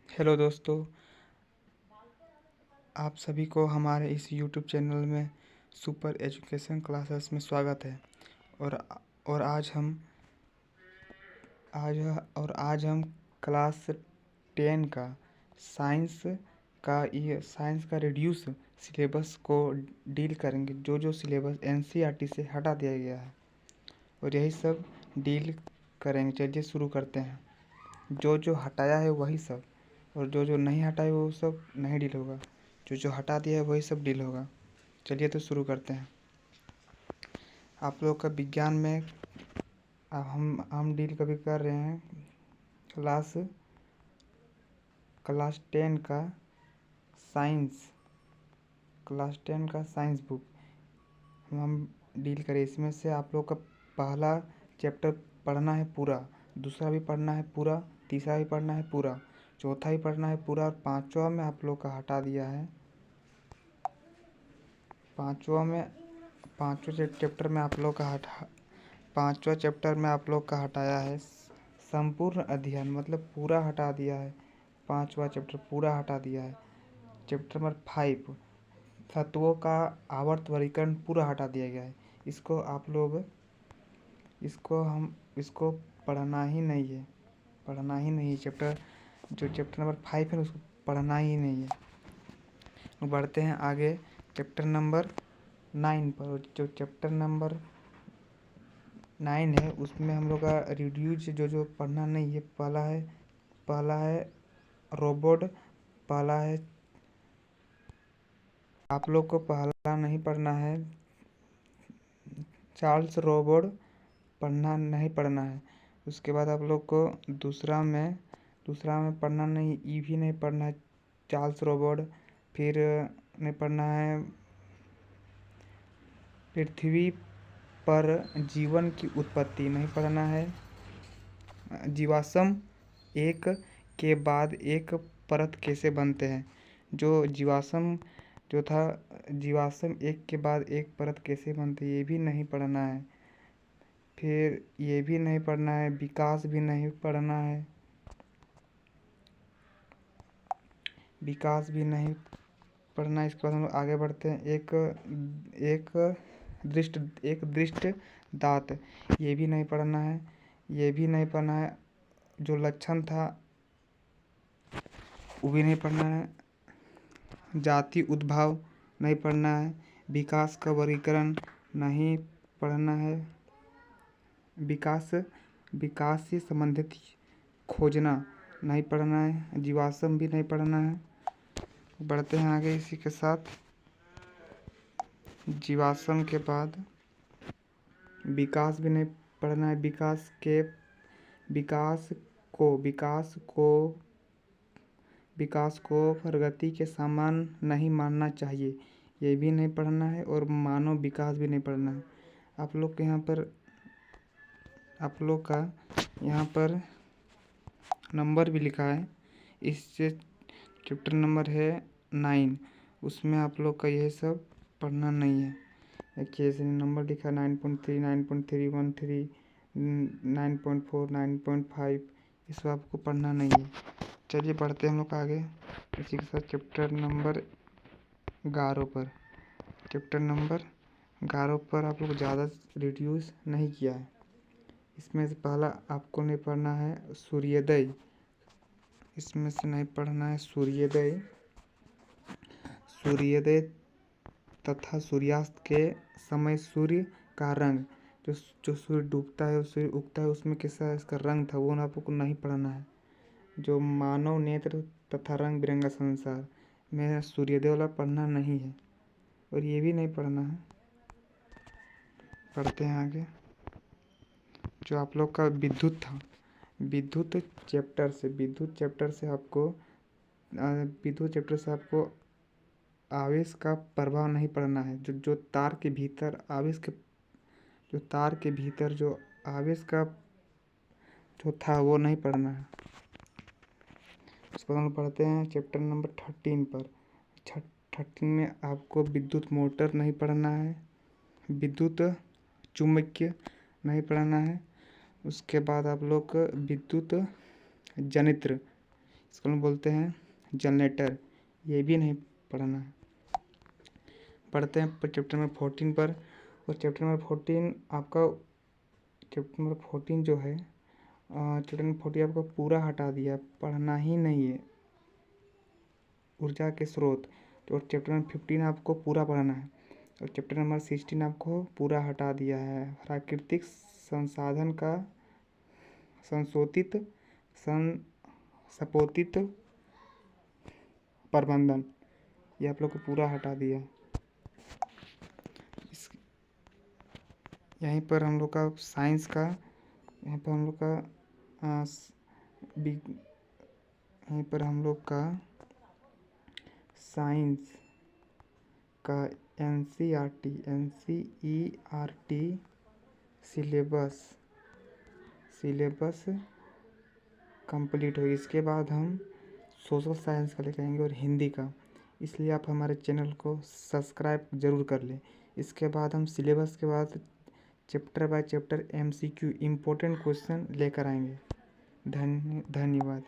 Hello दोस्तों, आप सभी को हमारे इस यूट्यूब चैनल में सुपर एजुकेशन क्लासेस में स्वागत है। और और आज हम क्लास 10 का साइंस साइंस का रिड्यूस सिलेबस को डील करेंगे। जो सिलेबस एनसीईआरटी से हटा दिया गया है और यही सब डील करेंगे। चलिए शुरू करते हैं। जो हटाया है वही सब, और जो नहीं हटाया वो सब नहीं डील होगा। जो हटा दिया है वही सब डील होगा। चलिए तो शुरू करते हैं। आप लोग का विज्ञान में हम डील कभी कर रहे हैं क्लास 10 का साइंस बुक हम डील करें। इसमें से आप लोग का पहला चैप्टर पढ़ना है पूरा, दूसरा भी पढ़ना है पूरा, तीसरा भी पढ़ना है पूरा, चौथा भी पढ़ना है पूरा, और पाँचवा में आप लोग का हटा दिया है। पाँचवें चैप्टर में आप लोग का हटाया है संपूर्ण अध्ययन, मतलब पूरा हटा दिया है। पाँचवा चैप्टर पूरा हटा दिया है। चैप्टर नंबर 5 तत्वों का आवर्त वर्गीकरण पूरा हटा दिया गया है। इसको पढ़ना ही नहीं है। चैप्टर नंबर 5 है उसको पढ़ना ही नहीं है। बढ़ते हैं आगे चैप्टर नंबर 9 पर। जो चैप्टर नंबर 9 है उसमें हम लोग का रिड्यूस जो पढ़ना नहीं है। पहला है रोबोट। पहला है, आप लोग को पहला नहीं पढ़ना है, चार्ल्स रोबोट नहीं पढ़ना है। उसके बाद आप लोग को दूसरा में पढ़ना नहीं, ई भी नहीं पढ़ना है, चार्ल्स रोबोट। फिर नहीं पढ़ना है पृथ्वी पर जीवन की उत्पत्ति, नहीं पढ़ना है जीवाश्म एक के बाद एक परत कैसे बनते हैं। जीवाश्म एक के बाद एक परत कैसे बनती है ये भी नहीं पढ़ना है। फिर ये भी नहीं पढ़ना है, विकास भी नहीं पढ़ना है, इसके बाद हम लोग आगे बढ़ते हैं। एक दृष्ट दांत, ये भी नहीं पढ़ना है। जो लक्षण था वो भी नहीं पढ़ना है। जाति उद्भव नहीं पढ़ना है। विकास का वर्गीकरण नहीं पढ़ना है। विकास से संबंधित खोजना नहीं पढ़ना है। जीवाश्म भी नहीं पढ़ना है। बढ़ते हैं आगे इसी के साथ। जीवाश्म के बाद विकास भी नहीं पढ़ना है। विकास को प्रगति के समान नहीं मानना चाहिए, ये भी नहीं पढ़ना है। और मानव विकास भी नहीं पढ़ना है। आप लोग का यहाँ पर नंबर भी लिखा है। इससे चैप्टर नंबर है 9, उसमें आप लोग का यह सब पढ़ना नहीं है। देखिए इसमें नंबर लिखा 9.3, 9.313, 9.4, 9.5, ये सब आपको पढ़ना नहीं है। चलिए पढ़ते हैं हम लोग आगे इसी के साथ चैप्टर नंबर 11 पर। चैप्टर नंबर 11 पर आप लोग ज़्यादा रिड्यूस नहीं किया है। इसमें से पहला आपको नहीं पढ़ना है सूर्योदय। इसमें से नहीं पढ़ना है सूर्योदय तथा सूर्यास्त के समय सूर्य का रंग, जो सूर्य डूबता है और सूर्य उगता है उसमें कैसा इसका रंग था, वो आपको नहीं पढ़ना है। जो मानव नेत्र तथा रंग बिरंगा संसार में सूर्योदय वाला पढ़ना नहीं है, और ये भी नहीं पढ़ना है। पढ़ते हैं आगे। जो आप लोग का विद्युत था, विद्युत चैप्टर से आपको आवेश का प्रभाव नहीं पढ़ना है। जो तार के भीतर जो आवेश का जो था वो नहीं पढ़ना है। उसके बाद हम पढ़ते हैं चैप्टर नंबर 13 पर। 13 में आपको विद्युत मोटर नहीं पढ़ना है, विद्युत चुम्बकीय नहीं पढ़ना है। उसके बाद आप लोग विद्युत जनित्र, इसको हम बोलते हैं जनरेटर। ये भी नहीं पढ़ना है। पढ़ते हैं चैप्टर नंबर 14 पर। और चैप्टर नंबर 14 आपका चैप्टर नंबर 14 जो है चैप्टर नंबर 14 आपको पूरा हटा दिया, पढ़ना ही नहीं है। ऊर्जा के स्रोत। तो चैप्टर नंबर 15 आपको पूरा पढ़ना है। और चैप्टर नंबर 16 आपको पूरा हटा दिया है। प्राकृतिक संसाधन का संशोधित सपोतित प्रबंधन, ये आप लोग को पूरा हटा दिया। यहीं पर हम लोग का साइंस का, यहाँ पर हम लोग का यहीं पर हम लोग का साइंस का NCERT सिलेबस कंप्लीट हो। इसके बाद हम सोशल साइंस का लेकर आएंगे और हिंदी का। इसलिए आप हमारे चैनल को सब्सक्राइब ज़रूर कर लें। इसके बाद हम सिलेबस के बाद chapter by chapter MCQ important question लेकर आएंगे। धन्यवाद।